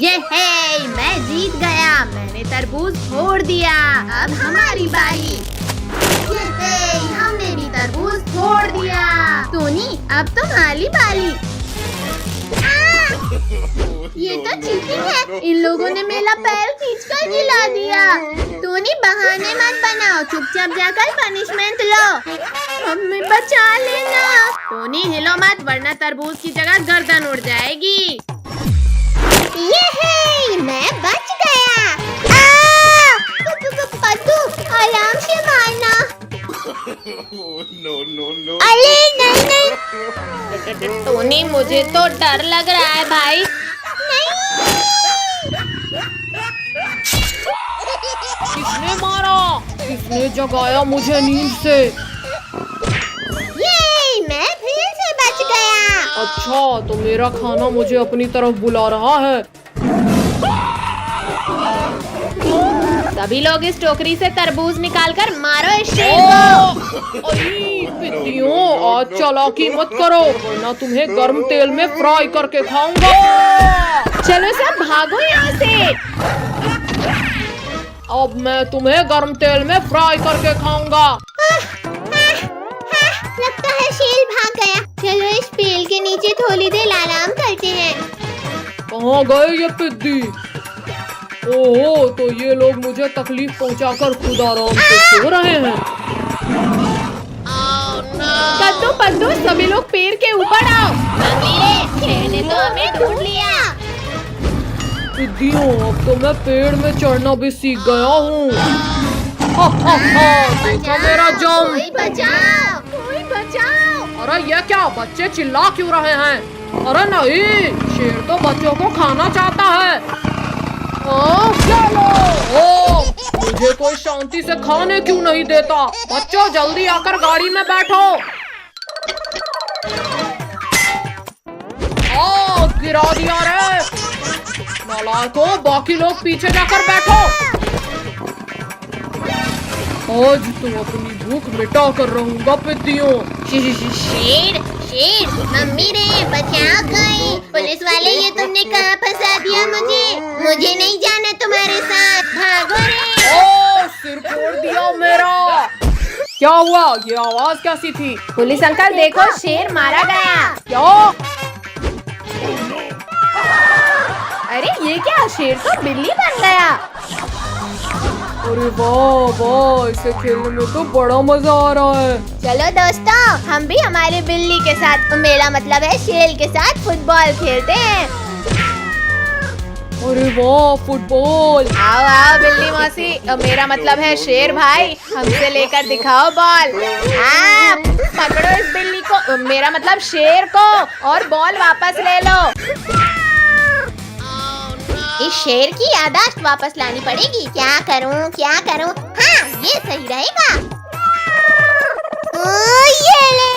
ये है, मैं जीत गया। मैंने तरबूज फोड़ दिया। अब हमारी बारी। ये है, हमने भी तरबूज फोड़ दिया। टोनी, अब तुम्हारी बारी। ये तो चीटिंग है। इन लोगों ने मेरा पैर खींचकर गिरा दिया। टोनी, बहाने मत बनाओ, चुपचाप जाकर पनिशमेंट लो। मम्मी बचा लेना। टोनी, हिलो मत वरना तरबूज की जगह गर्दन उड़ जाएगी। ये है, मैं बच गया। पद्दू, आराम से मारना। अरे नहीं। टोनी, मुझे तो डर लग रहा है भाई। किसने मारा? किसने जगाया मुझे नींद से? ये, मैं फिर से बच गया। अच्छा, तो मेरा खाना मुझे अपनी तरफ बुला रहा है। सभी लोग इस टोकरी से तरबूज निकालकर मारो इस शेर को। पिद्दियों, आज चालाकी मत करो वरना तुम्हें गर्म तेल में फ्राई करके खाऊंगा। चलो सब भागो यहाँ से। अब मैं तुम्हें गर्म तेल में फ्राई करके खाऊंगा। लगता है शेर भाग गया। चलो इस पेड़ के नीचे थोड़ी देर आराम करते हैं। कहाँ गए ये पिद्दी? ओहो, तो ये लोग मुझे तकलीफ पहुंचाकर खुद आराम से सो रहे हैं। कद्दू पद्दू, सभी लोग पेड़ के ऊपर आओ। शेर ने तो हमें ढूंढ लिया। पिद्दियों, अब तो मैं पेड़ में चढ़ना भी सीख गया हूँ। देखो मेरा जम। कोई बचाओ, कोई बचाओ। अरे ये क्या, बच्चे चिल्ला क्यों रहे हैं? अरे नहीं, शेर तो बच्चों को खाना चाहता है। चलो, मुझे कोई शांति से खाने क्यों नहीं देता? बच्चों, जल्दी आकर गाड़ी में बैठो। गिरा दिया रे। नालायकों, बाकी लोग पीछे जाकर बैठो। आज तो अपनी भूख मिटा कर रहूंगा पिद्दियों। शेर, शेर, मम्मी रे बचाओ कोई। पुलिस वाले, ये तुमने कहाँ फंसा दिया मुझे नहीं जाना तुम्हारे साथ। भागो रे। ओ, सिर फोड़ दिया मेरा। क्या हुआ? ये आवाज कैसी थी? पुलिस अंकल देखो, शेर मारा गया। क्या? अरे ये क्या, शेर तो बिल्ली बन गया। अरे वाह वाह, इसे खेलने में तो बड़ा मजा आ रहा है। चलो दोस्तों, हम भी हमारे बिल्ली के साथ, मेरा मतलब है शेर के साथ फुटबॉल खेलते हैं। अरे वाह, फुटबॉल। आओ आओ बिल्ली मौसी, मेरा मतलब है शेर भाई, हमसे लेकर दिखाओ बॉल। आप पकड़ो इस बिल्ली को, मेरा मतलब शेर को, और बॉल वापस ले लो। इस शेर की याददाश्त वापस लानी पड़ेगी। क्या करूं, क्या करूं? हाँ, ये सही रहेगा। ये ले।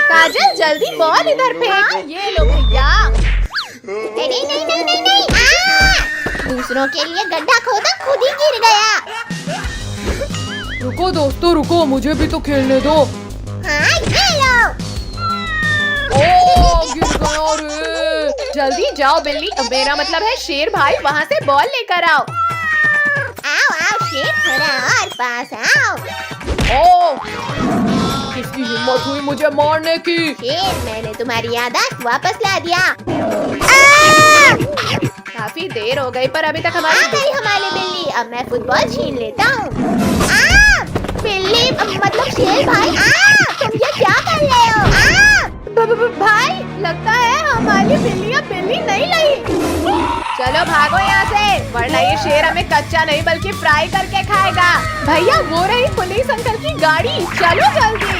काजल, जल्दी बॉल इधर फेंक। ये लो भैया। नहीं नहीं नहीं नहीं नहीं। दूसरों के लिए गड्ढा खोदा, खुद ही गिर गया। रुको दोस्तों, रुको, मुझे भी तो खेलने दो। हाँ, ये लो। ओ, गिर गया रे। जल्दी जाओ बिल्ली, मेरा मतलब है शेर भाई, वहाँ से बॉल लेकर आओ। आओ आओ शेर, थोड़ा और पास आओ। ओ, किसकी हिम्मत हुई मुझे मारने की? शेर, मैंने तुम्हारी याददाश्त वापस ला दिया। काफी देर हो गई, पर अभी तक हमारी बिल्ली। अब मैं फुटबॉल छीन लेता हूँ। बिल्ली, मतलब शेर भाई, तुम ये क्या कर रहे हो? भाई, लगता है हमारी बिल्ली बिल्ली नहीं लगी। चलो भागो यहाँ से, वरना ये शेर हमें कच्चा नहीं बल्कि फ्राई करके खाएगा। भैया, वो रही पुलिस अंकल की गाड़ी, चलो जल्दी।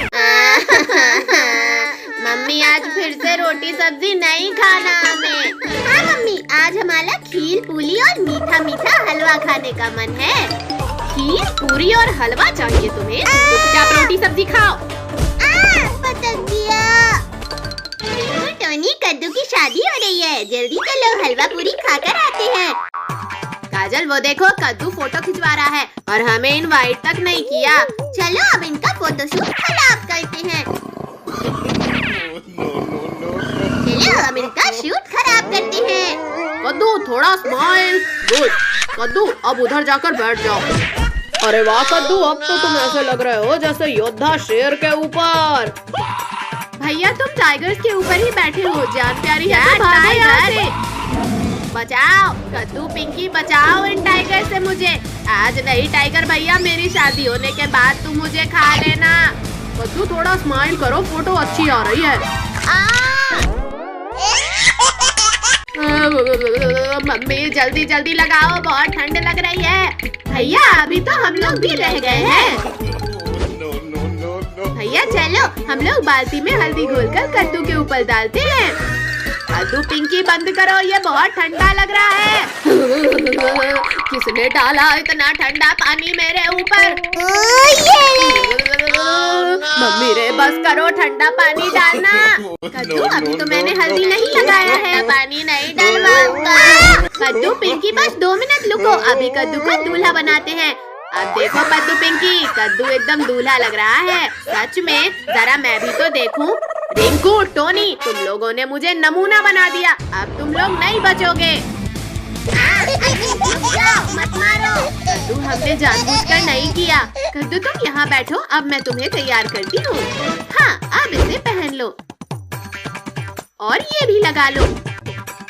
मम्मी, आज फिर से रोटी सब्जी नहीं खाना हमें। हाँ मम्मी, आज हमारा खीर पूरी और मीठा मीठा हलवा खाने का मन है। खीर पूरी और हलवा चाहिए तुम्हें? चुपचाप रोटी सब्जी खाओ। पटक दिया। टोनी, कद्दू की शादी हो रही है, जल्दी चलो हलवा पूरी खाकर आते हैं। काजल, वो देखो कद्दू फोटो खिंचवा रहा है और हमें इनवाइट तक नहीं किया। चलो अब इनका फोटोशूट खराब करते हैं। चलो अब इनका शूट खराब करते हैं। कद्दू थोड़ा स्माइल। गुड। कद्दू अब उधर जाकर बैठ जाओ। अरे वाह कद्दू, अब तो तुम ऐसे लग रहे हो जैसे योद्धा शेर के ऊपर। भैया तुम टाइगर्स के ऊपर ही बैठे हो, जान प्यारी है तो भागो यहाँ से। बचाओ कद्दू पिंकी, बचाओ इन टाइगर से मुझे। आज नहीं टाइगर भैया, मेरी शादी होने के बाद तुम मुझे खा लेना। कद्दू थोड़ा स्माइल करो, फोटो अच्छी आ रही है। मम्मी जल्दी जल्दी लगाओ, बहुत ठंड लग रही है। भैया अभी तो हम लोग भी रह गए हैं। भैया चलो हम लोग बाल्टी में हल्दी घोलकर कद्दू के ऊपर डालते हैं। कद्दू पिंकी बंद करो, ये बहुत ठंडा लग रहा है। किसने डाला इतना ठंडा पानी मेरे ऊपर? मम्मी रे बस करो, ठंडा पानी डालना। कद्दू अभी तो मैंने हल्दी नहीं लगाया है, पानी नहीं डलवाऊंगा। कद्दू पिंकी बस 2 मिनट रुको, अभी कद्दू को दूल्हा बनाते हैं। अब देखो कद्दू पिंकी, कद्दू एकदम दूल्हा लग रहा है। सच में, जरा मैं भी तो देखूं। रिंकू टोनी, तुम लोगों ने मुझे नमूना बना दिया, अब तुम लोग नहीं बचोगे। मत मारो। कद्दू हमने जानबूझकर नहीं किया। कद्दू तुम यहाँ बैठो, अब मैं तुम्हें तैयार करती हूँ। हाँ अब इसे पहन लो और ये भी लगा लो।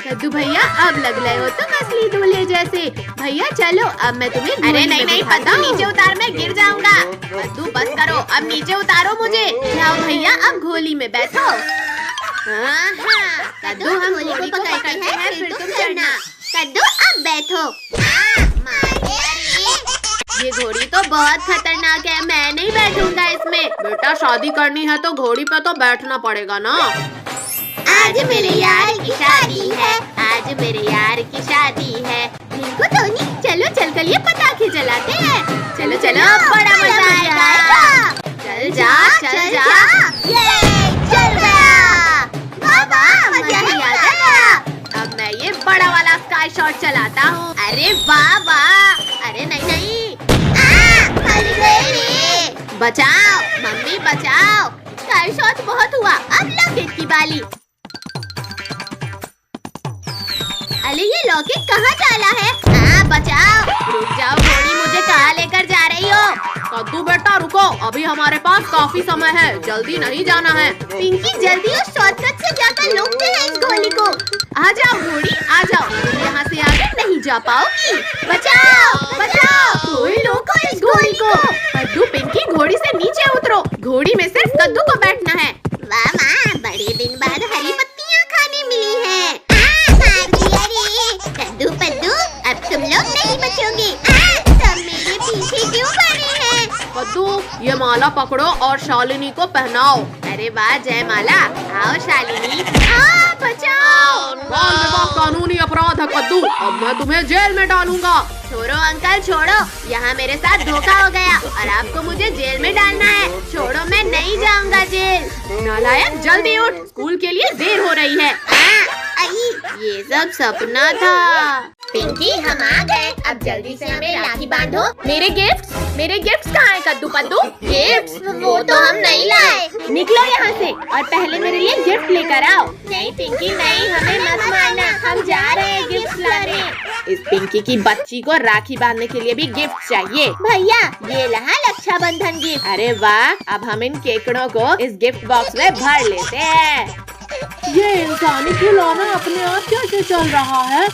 कद्दू भैया अब लग रहे हो तुम असली दूल्हे जैसे। भैया चलो अब मैं तुम्हें। अरे नहीं नहीं कद्दू नीचे उतार, मैं गिर जाऊंगा। कद्दू बस करो, अब नीचे उतारो मुझे। जाओ भैया अब घोली में बैठो। हाँ कद्दू हम घोली को पकड़ते हैं, फिर तुम चढ़ना। कद्दू अब बैठो। ये घोड़ी तो बहुत खतरनाक है, मैं नहीं बैठूंगा इसमें। बेटा शादी करनी है तो घोड़ी पे तो बैठना पड़ेगा ना। आज मेरे यार की शादी है, आज मेरे यार की शादी है। रिंकू टोनी चलो चल कर ये पटाखे जलाते हैं। चलो चलो बड़ा मजा आएगा। चल जा चल जा। ये चल गया, वाह मजा ही आ गया। अब मैं ये बड़ा वाला स्काई शॉट चलाता हूँ। अरे वाह वाह। अरे नहीं नहीं, बचाओ मम्मी बचाओ। स्काई शॉट बहुत हुआ, अब लॉकेट की बाली। अरे ये लॉकेट कहाँ डाला है? बचाओ। रुक जाओ घोड़ी, मुझे कहाँ लेकर जा रही हो? कद्दू बेटा रुको, अभी हमारे पास काफी समय है, जल्दी नहीं जाना है। पिंकी जल्दी उस शॉर्टकट से जाकर रोकते हैं इस घोड़ी को। आ जाओ घोड़ी आ जाओ, तुम यहाँ से आगे नहीं जा पाओगी। बचाओ बचाओ, कोई रोको इस घोड़ी को। कद्दू पिंकी घोड़ी से नीचे उतरो, घोड़ी में सिर्फ कद्दू को बैठना है। वाह माँ, बड़े दिन बाद हरी पत्तियाँ खाने मिली है। कद्दू पद्दू अब तुम लोग नहीं बचोगे। सब मेरे पीछे क्यों पड़े हैं? कद्दू ये माला पकड़ो और शालिनी को पहनाओ। अरे वाह जयमाला, आओ शालिनी। बचाओ। बाल विवाह कानूनी अपराध है कद्दू, अब मैं तुम्हें जेल में डालूंगा। छोड़ो अंकल छोड़ो, यहाँ मेरे साथ धोखा हो गया और आपको मुझे जेल में डालना है। छोड़ो, मैं नहीं जाऊंगा जेल। नालायक जल्दी उठ, स्कूल के लिए देर हो रही है। ये सब सपना था। पिंकी हम आ गए, अब जल्दी से हमें राखी बांधो। मेरे गिफ्ट्स कहाँ हैं कद्दू पद्दू? गिफ्ट्स वो तो हम नहीं लाए। निकलो यहाँ से और पहले मेरे लिए गिफ्ट लेकर आओ। नहीं पिंकी नहीं, हमें मत मारना, हम जा रहे हैं गिफ्ट लाने। इस पिंकी की बच्ची को राखी बांधने के लिए भी गिफ्ट चाहिए। भैया ये रहा रक्षाबंधन गिफ्ट। अरे वाह, अब हम इन केकड़ों को इस गिफ्ट बॉक्स में भर लेते हैं। ये इंसानी खिलौना अपने आप कैसे चल रहा है?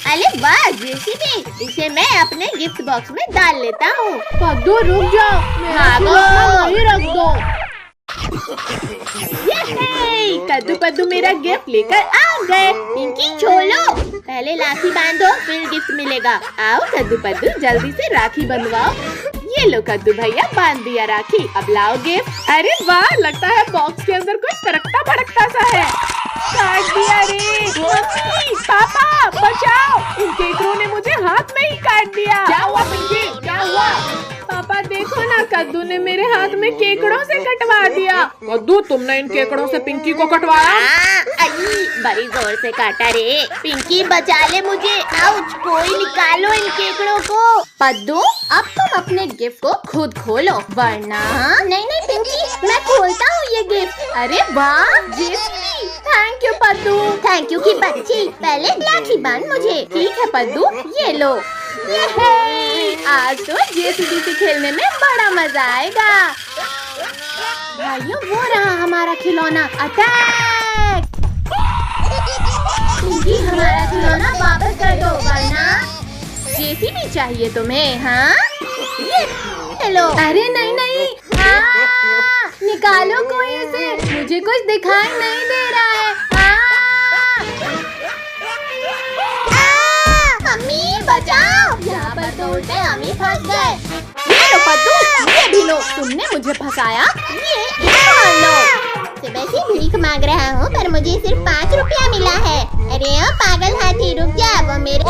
अरे वाह जेसीबी, इसे मैं अपने गिफ्ट बॉक्स में डाल लेता हूँ। कद्दू रुक जाओ, मेरा खिलौना वहीं रख दो। कद्दू पद्दू मेरा गिफ्ट लेकर आ गए। पिंकी छोड़ो, पहले राखी बांधो फिर गिफ्ट मिलेगा। आओ कद्दू पद्दू जल्दी से राखी बंधवाओ। ये लो कद्दू भैया बांध दिया राखी, अब लाओ गिफ्ट। अरे वाह, लगता है बॉक्स के अंदर कुछ तड़कता भड़कता सा है। काट दिया रे। मम्मी पापा बचाओ, इन केकड़ों ने मुझे हाथ में ही काट दिया। क्या हुआ पिंकी, क्या हुआ? पापा देखो ना, कद्दू ने मेरे हाथ में केकड़ों से कटवा दिया। कद्दू तुमने इन केकड़ों से पिंकी को कटवाया? बड़ी जोर से काटा रे। पिंकी बचा ले मुझे। आउच, कोई निकालो इन केकड़ों को। पद्दू अब तुम अपने गिफ्ट को खुद खोलो, वरना। नहीं नहीं पिंकी, मैं खोलता हूँ ये गिफ्ट। अरे वाह JCB, thank you Paddu. Thank you की बच्ची, पहले लाठी बांध मुझे। ठीक है पद्दू, ये लो। आज तो जेसीबी से खेलने में बड़ा मजा आएगा। भाइयों, वो रहा हमारा खिलौना। अटैक! पिंकी, हमारा खिलौना वापस कर दो वरना जेसीबी चाहिए तुम्हें। हाँ, ये लो। अरे नहीं नहीं, निकालो कोई इसे, मुझे कुछ दिखाई नहीं दे रहा है। मम्मी बचाओ, यहाँ पर तो उल्टे हम ही फंस गए। ये लो पद्दू, ये भी लो। तुमने मुझे फंसाया, ये लो। सुबह से भीख मांग रहा हूँ पर मुझे सिर्फ 5 रुपया मिला है। अरे ओ पागल हाथी, रुक जा, वो मेरे।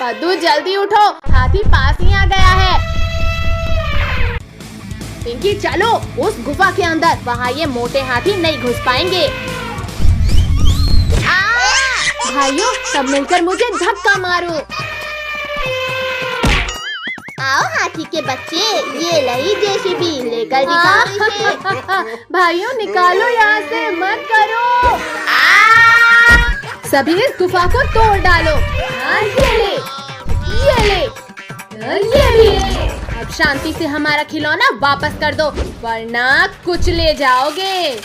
पद्दू जल्दी उठो, हाथी पास ही आ गया है। पिंकी चलो उस गुफा के अंदर, वहाँ ये मोटे हाथी नहीं घुस पाएंगे। भाइयों, सब मिलकर मुझे धक्का मारो। आओ हाथी के बच्चे, ये लई जेसीबी, लेकर दिखाओ इसे। भाइयों निकालो यहाँ से, मत करो। सभी इस गुफा को तोड़ डालो। ये ले, ये ले, ये भी ले। अब शांति से हमारा खिलौना वापस कर दो वरना कुछ ले जाओगे।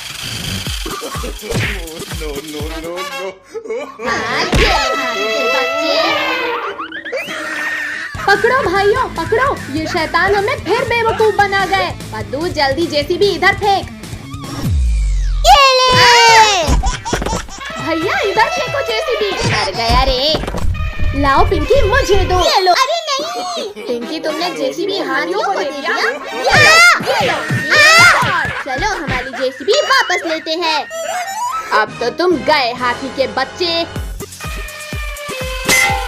पकड़ो भाइयों, पकड़ो, ये शैतान हमें फिर बेवकूफ बना गए। पद्दू जल्दी जेसीबी इधर फेंक। भैया इधर फेंको जेसीबी। डर गया रे। लाओ पिंकी, मुझे दो। ये लो। अरे नहीं पिंकी, तुमने जेसीबी हाथियों को दे दिया। ये लो। चलो हमारी जेसीबी वापस लेते हैं। अब तो तुम गए हाथी के बच्चे।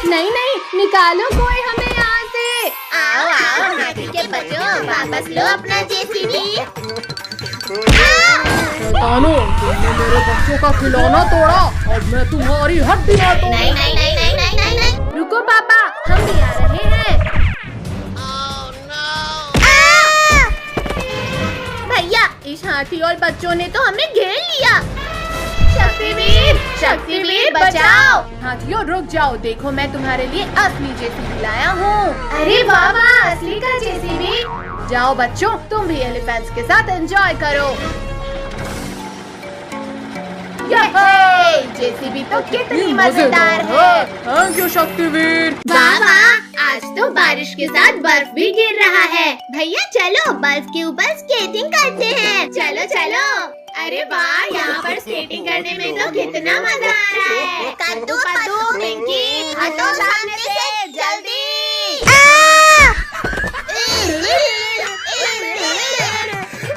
नहीं नहीं, निकालो कोई हमें यहाँ से। आओ आओ हाथी के बच्चों, वापस लो अपना जेसीबी। शैतानों, तुमने मेरे बच्चों का खिलौना तोड़ा, अब मैं तुम्हारी हड्डियाँ तोड़ूंगा। नहीं नहीं नहीं नहीं नहीं नहीं नहीं। रुको पापा, हम भी आ रहे हैं। भैया, इस हाथी और बच्चों ने तो हमें घेर लिया। शक्तिवीर, शक्तिवीर बचाओ। हाथियों रुक जाओ, देखो मैं तुम्हारे लिए असली जेसीबी लाया हूँ। अरे वाह वाह, असली का जेसीबी। जाओ बच्चों, तुम भी एलिफेंट्स के साथ एंजॉय करो। जेसीबी तो कितनी मजेदार है। Thank you Shaktiveer. वाह वाह, आज तो बारिश के साथ बर्फ भी गिर रहा है। भैया चलो बर्फ के ऊपर स्केटिंग करते हैं। चलो चलो। अरे वाह, यहाँ पर स्केटिंग करने में तो कितना मजा आ रहा है। कद्दू कद्दू, पिंकी हटो सामने से, जल्दी।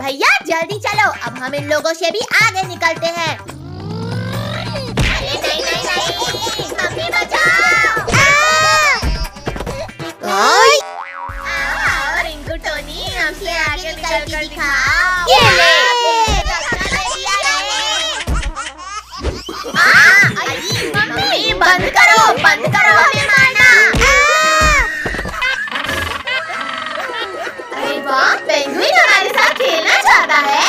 भैया जल्दी चलो, अब हम इन लोगों से भी आगे निकलते हैं। नहीं नहीं नहीं, मम्मी बचाओ। आओ रिंकू टोनी, हमसे आगे निकल के दिखाओ। ये ले। मम्मी बंद करो, बंद करो हमें मारना। अरे वाह, पेंगुइन हमारे साथ खेलना चाहता है।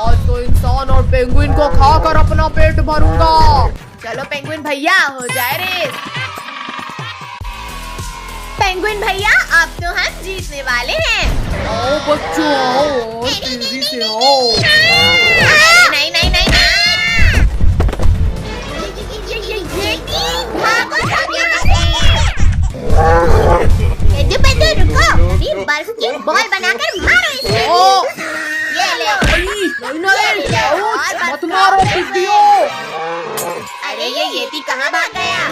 आज तो इंसान और पेंगुइन को खाकर अपना पेट भरूंगा। चलो पेंगुइन भैया, हो जाए रेस। पेंगुइन भैया, अब तो हम जीतने वाले हैं। आओ बच्चों, आओ, तेजी से आओ। नहीं नहीं नहीं नहीं। रुको, अभी बर्फ की बॉल बनाकर मारो इसे। ये ले। मत मारो पिटियो। अरे ये येती कहाँ भाग गया?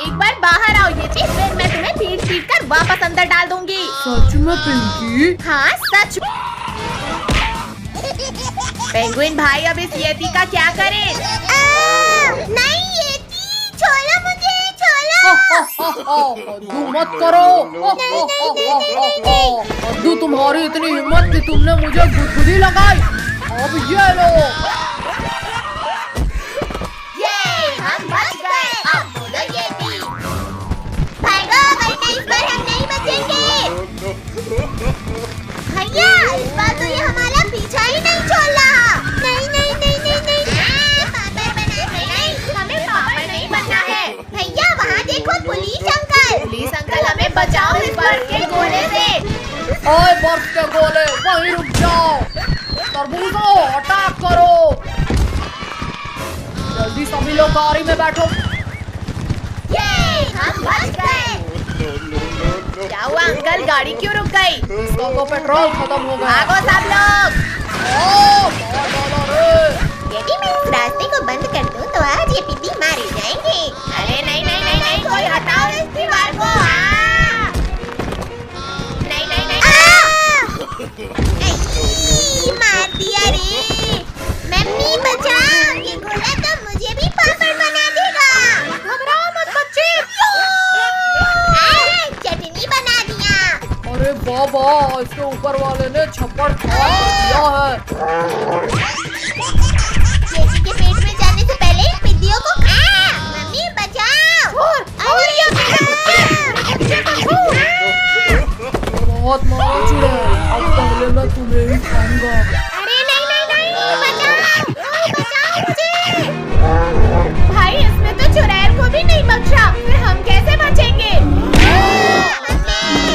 एक बार बाहर आओ येती, फिर मैं तुम्हें पीट पीट कर वापस अंदर डाल दूंगी। सच में पिंकी? हाँ सच। पेंगुइन भाई, अब इस येती का क्या करें? नहीं येती, छोड़ो मुझे, छोड़ो। कद्दू मत करो। कद्दू, तुम्हारी इतनी हिम्मत कि तुमने मुझे गुदगुदी लगाई। अब ये लो। ये हम बच गए। अब बोलो येती। भागो, वरना इस बार हम नहीं बचेंगे। भैया, इस बार तो ये हमारा वहीं रुक जाओ। तरबूजों अटैक करो। जल्दी सभी लोग गाड़ी में बैठो। हम बच गए। क्या हुआ अंकल, गाड़ी क्यों रुक गई? इसका तो पेट्रोल खत्म हो गया। भागो सब लोग। यदि मैं इस रास्ते को बंद कर दूं तो आज ये पिद्दी मारे जाएंगे। अरे नहीं नहीं नहीं नहीं, कोई हटाओ इस दीवार को। नहीं नहीं नहीं, मार दिया रे। मम्मी बचाओ, ये गोला तो मुझे भी पापड़ बना देगा। घबराओ मत बच्चे। चटनी बना दिया। अरे बाबा, इसके ऊपर वाले ने छप्पड़ फाड़ दिया है। जेसी के पेट में जाने से पहले इन पिद्दियों को मम्मी बचाओ। अरे बहुत मारा चुड़ैल, अब पहले मैं तुम्हें ही खाऊंगा। अरे नहीं नहीं नहीं, बचाओ बचाओ मुझे। भाई इसने तो चुड़ैल को भी नहीं बख्शा, फिर हम कैसे बचेंगे?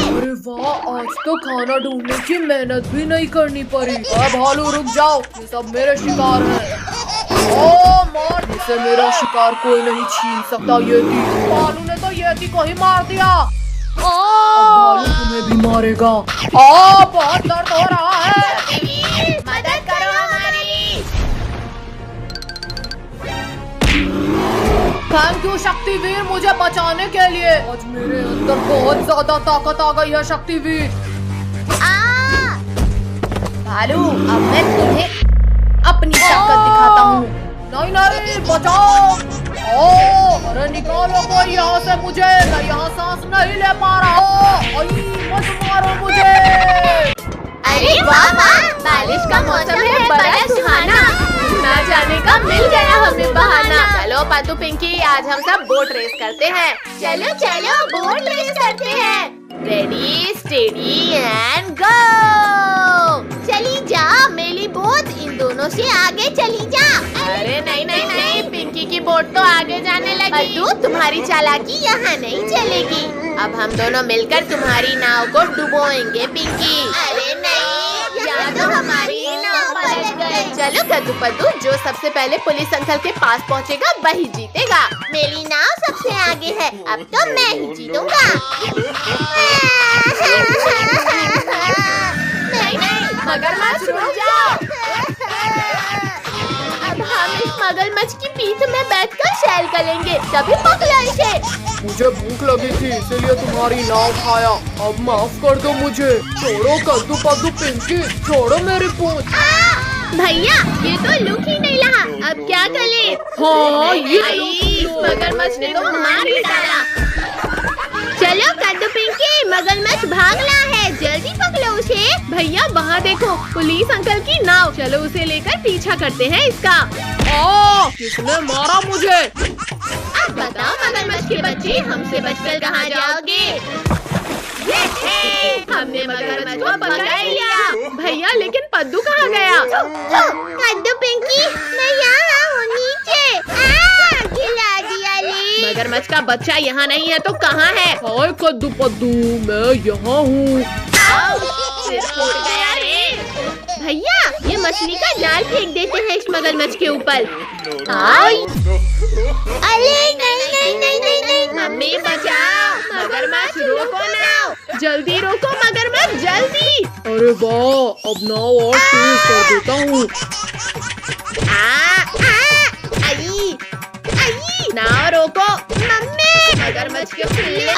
अरे वाह, आज तो खाना ढूंढने की मेहनत भी नहीं करनी पड़ी। अब भालू रुक जाओ, ये सब मेरे शिकार हैं। ओ मार, इसे मेरा शिकार कोई नहीं छीन सकता। येती, भालू ने तो येती को ही मार दिया। भालू तुम्हें भी मारेगा। बहुत दर्द हो रहा है। मदद करो हमारी। थैंक यू शक्तिवीर, मुझे बचाने के लिए। आज मेरे अंदर बहुत ज्यादा ताकत आ गई है शक्तिवीर। भालू, अब मैं तुम्हें अपनी ताकत दिखाता हूँ। नहीं नहीं, बचाओ। अरे निकालो कोई यहाँ से मुझे, मैं यहाँ सांस नहीं ले पा रहा। मत मारो मुझे। अरे वाह वाह, बारिश का मौसम है, बड़ा सुहाना। ना जाने का मिल गया हमें बहाना। चलो पद्दू पिंकी, आज हम सब बोट रेस करते हैं। चलो चलो बोट रेस करते हैं। Ready steady and go. चली जा मेरी बोट, इन दोनों से आगे चली जा। अरे नहीं नहीं नहीं, पिंकी की बोट तो आगे जाने लगी। पद्दू, तुम्हारी चालाकी यहाँ नहीं चलेगी। अब हम दोनों मिलकर तुम्हारी नाव को डुबोएंगे पिंकी। अरे नहीं, यहाँ तो हमारी नाव पलट गई। चलो कद्दू पद्दू, जो सबसे पहले पुलिस अंकल के पास पहुँचेगा वही जीतेगा। मेरी नाव सबसे आगे है, अब तो मैं ही जीतूंगा। नहीं नहीं, मगरमच्छ रुक जाओ। अब हम इस मगरमच्छ की पीठ में बैठकर सैर करेंगे, तभी पकड़ा इसे। मुझे भूख लगी थी, इसीलिए तुम्हारी नाव खाया। अब माफ कर दो मुझे। छोड़ो कद्दू पद्दू पिंकी, छोड़ो मेरी पूंछ। भैया, ये तो लुक ही नहीं रहा, अब क्या करें? हाँ, ये इस मगरमच्छ ने तो मार ही डाला। चलो कद्दू पिंकी, मगरमच्छ भाग रहा है, जल्दी पकड़ो उसे। भैया वहाँ देखो, पुलिस अंकल की नाव। चलो उसे लेकर पीछा करते हैं इसका। किसने मारा मुझे? अब बताओ मगरमच्छ के बच्चे, हमसे बचकर कहाँ जाओगे? हमने मगरमच्छ को पकड़ लिया। भैया लेकिन पद्दू कहाँ गया? कद्दू पिंकी, मैं यहाँ हूँ नीचे। खिला दिया ले। मगरमच्छ का बच्चा यहाँ नहीं है तो कहाँ है? हाय कद्दू पद्दू, मैं यहाँ हूँ। टूट गया रे। भैया, ये मछली का जाल फेंक देते हैं इस मगरमच्छ के ऊपर। अरे नहीं नहीं नहीं नहीं नहीं, मम्मी बचाओ, मगरमच्छ रोको नाव, जल्दी रोको मगरमच्छ, जल्दी। अरे वाह, अब नाव और तेज कर देता हूँ। नाव रोको मम्मी, मगरमच्छ के पिल्ले।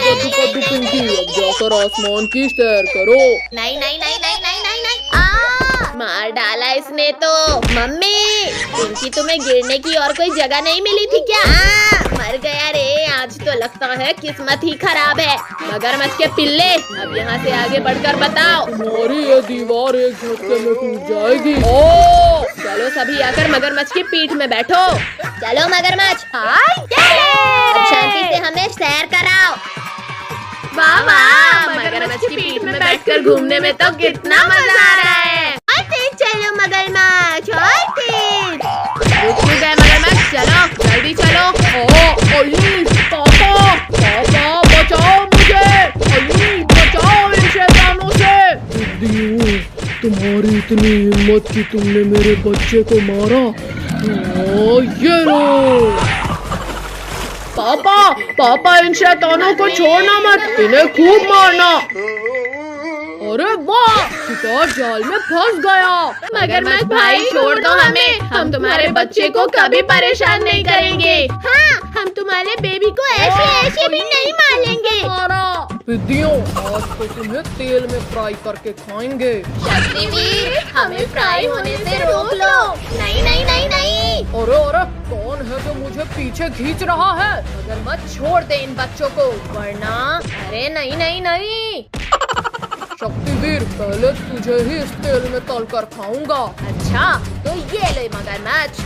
कद्दू पद्दू पिंकी, अब जाकर आसमान की सैर करो। नहीं नहीं नहीं नहीं नहीं नहीं नहीं, मार डाला इसने तो। मम्मी, पिंकी तुम्हें गिरने की और कोई जगह नहीं मिली थी क्या? मर गया रे, आज तो लगता है किस्मत ही खराब है। मगरमच्छ के पिल्ले, अब यहाँ से आगे बढ़कर बताओ। तुम्हारी ये दीवार एक झटके में टूट जाएगी। चलो सभी आकर मगरमच्छ की पीठ में बैठो। चलो मगरमच्छ, अब शांति से हमें सैर कराओ। वाह वाह, मगरमच्छ की पीठ में बैठकर घूमने में तो कितना मजा आ रहा है। और तेज चलो मगरमच्छ, और तेज। रुक गए मगरमच्छ, चलो जल्दी चलो। पापा बचाओ मुझे, बचाओ इन शैतानों से। कितनी हिम्मत की तुमने मेरे बच्चे को मारा। ये लो। पापा पापा, इन शैतानों को छोड़ना मत, इन्हें खूब मारना। अरे वाह, शिकार जाल में फंस गया। मगरमच्छ भाई छोड़ दो हमें, हम तुम्हारे बच्चे को कभी परेशान नहीं करेंगे। हाँ, हम तुम्हारे बेबी को ऐसे ऐसे भी नहीं मारेंगे। विद्यों, आज तो तुम्हें तेल में फ्राई करके खाएंगे। शक्तिवीर, हमें फ्राई होने से रोक लो। नहीं नहीं नहीं नहीं। अरे अरे, कौन है जो मुझे पीछे खींच रहा है? मगरमच्छ छोड़ दे इन बच्चों को, वरना। अरे नहीं नहीं नहीं। शक्तिवीर, पहले तुझे ही इस तेल में तल कर खाऊंगा। अच्छा, तो ये ले मगरमच्छ।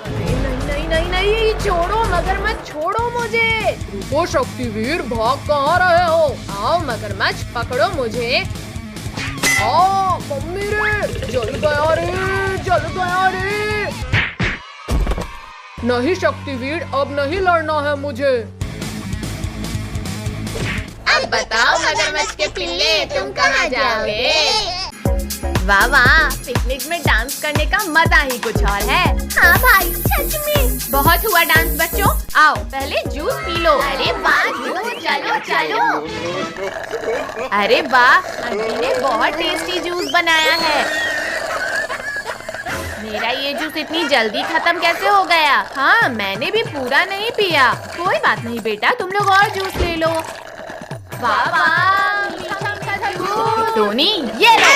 अरे नहीं नहीं नहीं नहीं, छोड़ो मगरमच्छ, छोड़ो मुझे। रुको शक्तिवीर, भाग कहाँ रहे हो? आओ मगरमच्छ, पकड़ो मुझे। मम्मी रे, जल गया रे, जल गया रे। नहीं शक्तिवीर, अब नहीं लड़ना है मुझे। अब बताओ मगरमच्छ के पिल्ले, तुम कहाँ जाओगे? वाह वाह, पिकनिक में डांस करने का मजा ही कुछ और है। हाँ भाई, सच में। बहुत हुआ डांस बच्चों, आओ पहले जूस पी लो। अरे वाह, चलो चलो। अरे वाह, आंटी ने बहुत टेस्टी जूस बनाया है। मेरा ये जूस इतनी जल्दी खत्म कैसे हो गया? हाँ, मैंने भी पूरा नहीं पिया। कोई बात नहीं बेटा, तुम लोग और जूस ले लो। वाह वाह, टोनी, ये लो।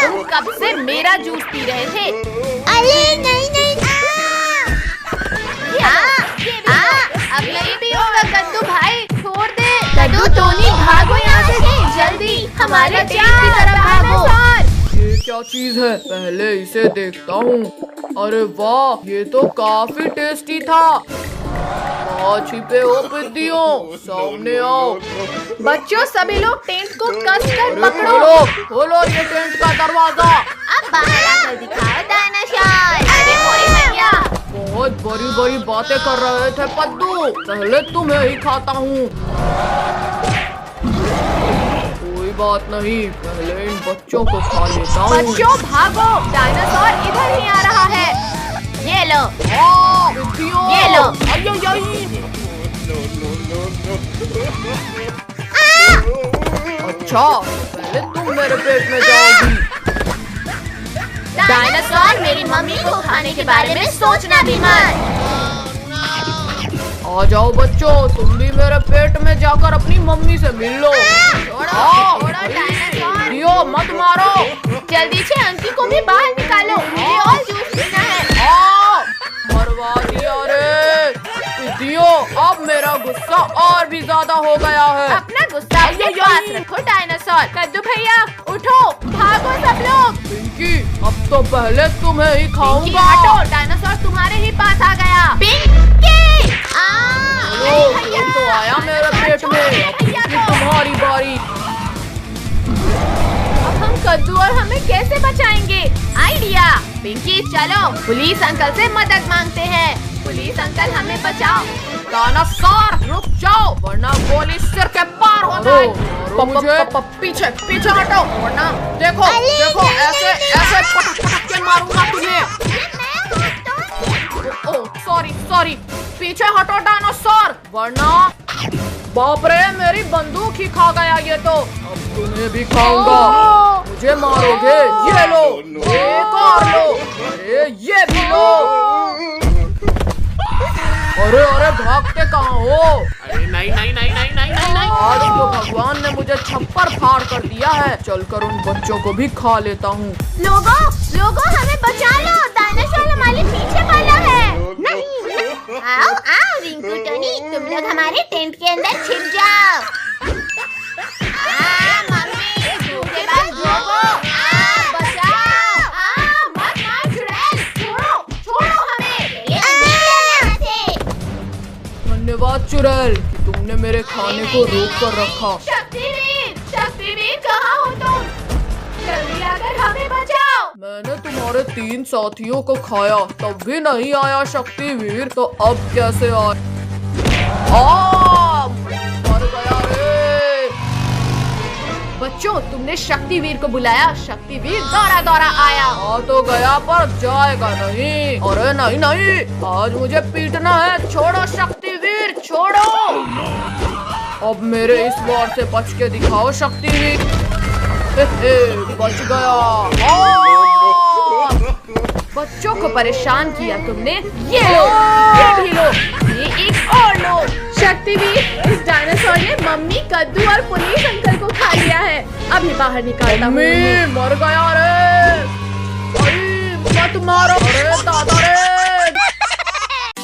तुम कब से मेरा जूस पी रहे थे? अरे नहीं नहीं। अब नहीं भी होगा कद्दू भाई, छोड़ दे। कद्दू, टोनी भागो यहाँ से जल्दी, हमारे टेंट की तरफ भागो। ये क्या चीज है? पहले इसे देखता हूँ। अरे वाह, ये तो काफी टेस्टी था। छिपे हो पिद्दियों, सामने आओ। बच्चों, सभी लोग टेंट को कसकर पकड़ो। खोलो ये टेंट का दरवाजा। अब बाहर आकर दिखाओ डायनासोर। अरे मोरी भैया, बहुत बड़ी बड़ी बातें कर रहे थे पद्दू, पहले तुम्हें ही खाता हूँ। कोई बात नहीं, पहले इन बच्चों को खा लेता हूँ। बच्चों भागो, डायनासोर इधर ही आ रहा है। ये लो। ये लो। अच्छा, पहले तुम मेरे पेट में जाओगी। डायनासोर, मेरी मम्मी को खाने के बारे में सोचना भी मत। आ जाओ बच्चों, तुम भी मेरे पेट में जाकर अपनी मम्मी से मिल लो। छोड़ो डायनासोर, दियो मत मारो। जल्दी से अंकी को भी बाहर निकालो, मुझे और जूस पीना है। मरवा दिया रे दियो, अब मेरा गुस्सा और भी ज्यादा हो गया है। अपना गुस्सा अपने पास रखो डायनासोर। कद्दू भैया उठो, भागो सब लोग। पिंकी, अब तो पहले तुम्हें ही खाऊंगा। हटो, डायनासोर तुम्हारे ही पास आ गया। पिंकी, ये तो आया मेरे पेट में, अब तुम्हारी बारी। अब हम कद्दू और हमें कैसे बचाएंगे? आइडिया। पिंकी चलो, पुलिस अंकल से मदद मांगते हैं। पुलिस अंकल हमें बचाओ। डायनासोर रुक जाओ, वरना गोली सिर के पार हो जाए। पीछे पीछे हटो, वरना देखो देखो ऐसे ऐसे पटक के मारूंगा तुम्हें। सॉरी सॉरी, पीछे हटो डायनासोर, वरना। बाप रे, मेरी बंदूक ही खा गया ये तो। अब तुम्हें भी खाऊंगा। मुझे मारोगे? ये लो, एक और लो, अरे ये भी लो। अरे अरे, भागते कहाँ हो? अरे नहीं नहीं नहीं नहीं नहीं नहीं नहीं। आज तो भगवान ने मुझे छप्पर फाड़ कर दिया है। चलकर उन बच्चों को भी खा लेता हूँ। लोगों हमें बचा लो, डायनासोर हमारे पीछे वाला है। नहीं, आओ आओ रिंकू टोनी, तुम लोग हमारे टेंट के अंदर छिप जाओ। मम्मी, भूखे बाद लोगो, बचाओ। मत मार चुड़ैल, छोड़ो हमें। धन्यवाद चुड़ैल कि तुमने मेरे खाने को रोक कर रखा। शक्तिवीर कहाँ हो तुम? जल्दी आकर हमें बचाओ। मैंने तुम्हारे 3 साथियों को खाया, तब भी नहीं आया शक्तिवीर, तो अब कैसे आया? मर गया रे। बच्चों, तुमने शक्तिवीर को बुलाया। शक्तिवीर दौड़ा दौड़ा आया। आ तो गया पर जाएगा नहीं। अरे नहीं नहीं, आज मुझे पीटना है। छोड़ो शक्तिवीर, छोड़ो। अब मेरे इस वार से बच के दिखाओ शक्तिवीर। बच गया। बच्चों को परेशान किया तुमने। ये लो, ये भी लो, ये एक और लो। शक्तिवीर, इस डायनासोर ने मम्मी, कद्दू और पुलिस अंकल को खा लिया है। अभी बाहर निकालता हूँ। मर गया रे। मत मारो रे दादा रे।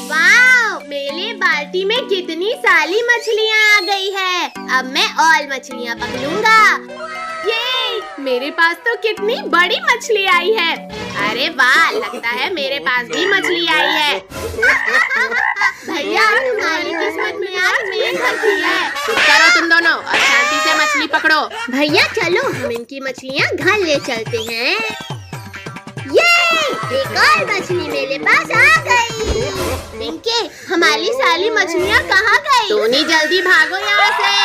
वाओ, मेरे बाल्टी में कितनी सारी मछलियाँ आ गई है। अब मैं और मछलियाँ पकड़ूंगा। ये मेरे पास तो कितनी बड़ी मछली आई है। अरे वाह, लगता है मेरे पास भी मछली आई है। भैया, तुम्हारी किस्मत में आज मेरे घर की है। चुप करो तुम दोनों और शांति से मछली पकड़ो। भैया चलो, हम इनकी मछलियाँ घर ले चलते हैं। ये एक और मछली मेरे पास आ गई। पिंकी, हमारी सारी मछलियाँ कहाँ गई? टोनी, जल्दी भागो यहाँ से।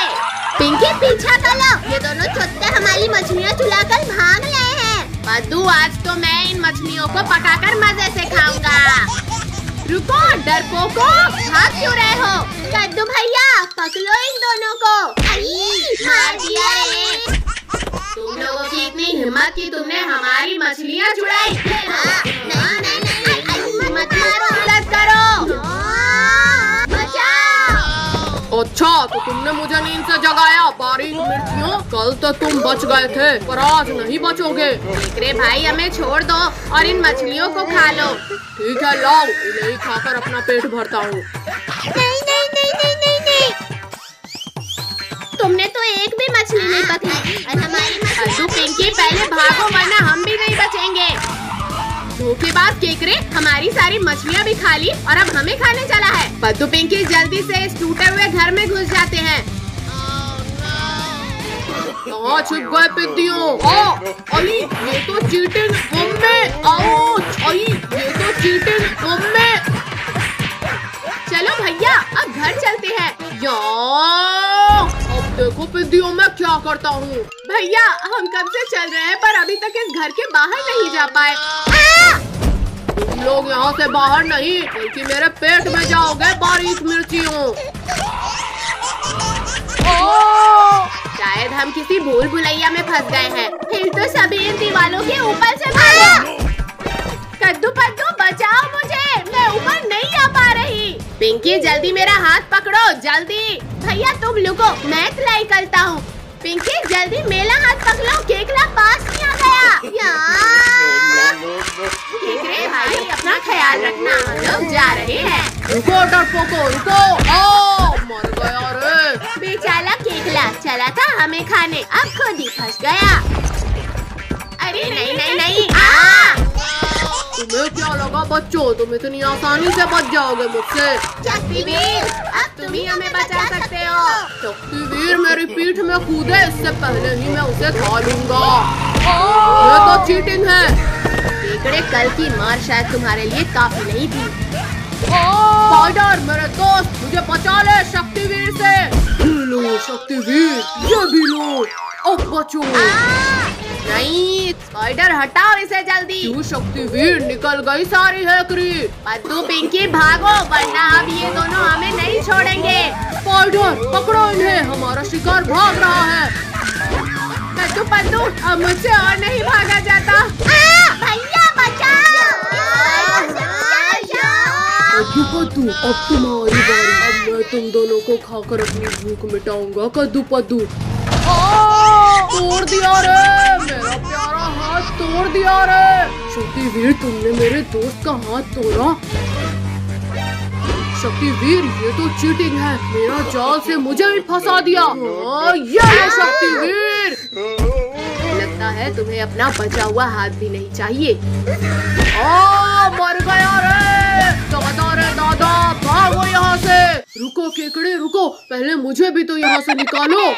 पिंकी, पीछा करो। ये दोनों चुत्ते हमारी मछलियाँ चुराकर भाग रहे हैं। पद्दू, आज तो मैं इन मछलियों को पकाकर मजे से खाऊंगा। रुको डरपोको, भाग क्यों रहे हो? कद्दू भैया, पकड़ो इन दोनों को। मार दिया रे। तुम लोगों की इतनी हिम्मत कि तुमने हमारी मछलियाँ चुराई। मत मारो, मदद करो। बचाओ। अच्छा, तो तुमने मुझे नींद से जगाया। बारीक मिर्चियों, कल तो तुम बच गए थे पर आज नहीं बचोगे। रे भाई, हमें छोड़ दो और इन मछलियों को खा लो। ठीक है, लाओ, इन्हें खाकर अपना पेट भरता हूँ। नहीं नहीं नहीं नहीं नहीं नहीं, तुमने तो एक भी मछली नहीं पकड़ी और हमारी मछली। पिंकी, पहले भागो वरना हम भी नहीं बचेंगे। धोखेबाज केकरे, हमारी सारी मछलियाँ भी खा ली और अब हमें खाने चला है। पद्दू, पिंकी, जल्दी से इस टूटे हुए घर में घुस जाते हैं। कहाँ छिप गए पिद्दियों? अली, ये तो चीटिंग मम्मी। आओ, अली, ये तो चीटिंग मम्मी। चलो भैया, अब घर चलते हैं। अब देखो पिद्दियों, मैं क्या करता हूँ। भैया, हम कब से चल रहे हैं पर अभी तक इस घर के बाहर नहीं जा पाए। तुम लोग यहाँ से बाहर नहीं बल्कि मेरे पेट में जाओगे बारीक मिर्चियों। शायद हम किसी भूल भुलैया में फंस गए हैं। फिर तो सभी इन दीवालों के ऊपर से भागो। कद्दू पद्दू, बचाओ मुझे, मैं ऊपर नहीं आ पा रही। पिंकी, जल्दी मेरा हाथ पकड़ो, जल्दी। भैया तुम लुको, मैं ट्राई करता हूँ। पिंकी, जल्दी मेरा हाथ पकड़ो, केकड़ा पास नहीं आ गया। केकरे भाई, अपना ख्याल रखना, हम लोग जा रहे हैं। रुको डरपोको, रुको। मर गया रे। बेचारा केकड़ा चला था हमें खाने, अब खुद ही फंस गया। अरे नहीं नहीं नहीं। तुम्हें क्या लगा बच्चों, तुम इतनी आसानी से बच जाओगे मुझसे? शक्तिवीर, अब तुम ही हमें बचा सकते हो। शक्तिवीर मेरी पीठ में कूदे, इससे पहले ही मैं उसे खा लूंगा। ये तो चीटिंग है। केकड़े, कल की मार शायद तुम्हारे लिए काफी नहीं थी। स्पाइडर, मेरे दोस्त, मुझे बचा ले शक्तिवीर से। लो शक्तिवीर, ये भी लो। अब बचो। नहीं, स्पाइडर हटाओ इसे जल्दी। क्यों शक्तिवीर, निकल गई सारी हैकरी। पद्दू, पिंकी, भागो वरना अब ये दोनों हमें नहीं छोड़ेंगे। स्पाइडर, पकड़ो इन्हें, हमारा शिकार भाग रहा है। पद्दू पद्दू, अब मुझसे और नहीं भागा जाता। भैया बचाओ। कद्दू पद्दू, अब तुम्हारी बारी। अब मैं तुम दोनों को खाकर अपनी भूख मिटाऊंगा। कद्दू पद्दू, तोड़ दिया रे, मेरा प्यारा हाथ तोड़ दिया रे। शक्तिवीर, तुमने मेरे दोस्त का हाथ तोड़ा। शक्तिवीर, ये तो चीटिंग है, मेरा जाल से मुझे भी फंसा दिया। ये शक्तिवीर, लगता है तुम्हें अपना बचा हुआ हाथ भी नहीं चाहिए। मर गया रे दादा, रे दादा, भागो यहाँ से। रुको केकड़े रुको, पहले मुझे भी तो यहाँ से निकालो।